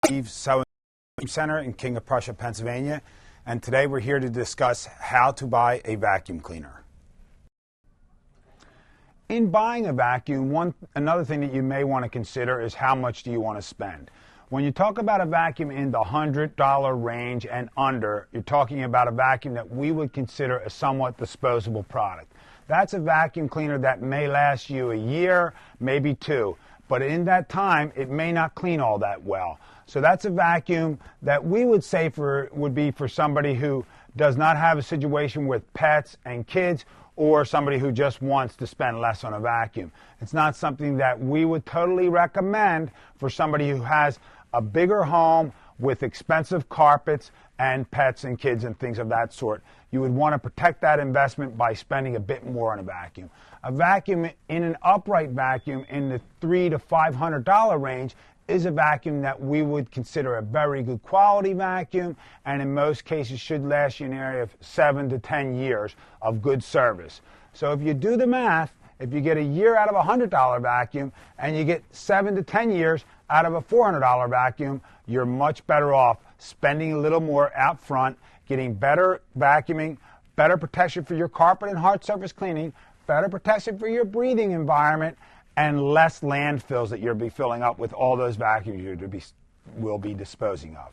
Steve Sewing Center in King of Prussia, Pennsylvania, and today we're here to discuss how to buy a vacuum cleaner. In buying a vacuum, another thing that you may want to consider is how much do you want to spend. When you talk about a vacuum in the $100 range and under, you're talking about a vacuum that we would consider a somewhat disposable product. That's a vacuum cleaner that may last you a year, maybe two, but in that time, it may not clean all that well. So that's a vacuum that we would say would be for somebody who does not have a situation with pets and kids, or somebody who just wants to spend less on a vacuum. It's not something that we would totally recommend for somebody who has a bigger home with expensive carpets and pets and kids and things of that sort. You would want to protect that investment by spending a bit more on a vacuum. A vacuum in an upright vacuum in the $300 to $500 range is a vacuum that we would consider a very good quality vacuum, and in most cases should last you an area of 7 to 10 years of good service. So if you do the math, if you get a year out of a $100 vacuum and you get 7 to 10 years out of a $400 vacuum, you're much better off spending a little more out front, getting better vacuuming, better protection for your carpet and hard surface cleaning, better protection for your breathing environment, and less landfills that you'll be filling up with all those vacuums you will be disposing of.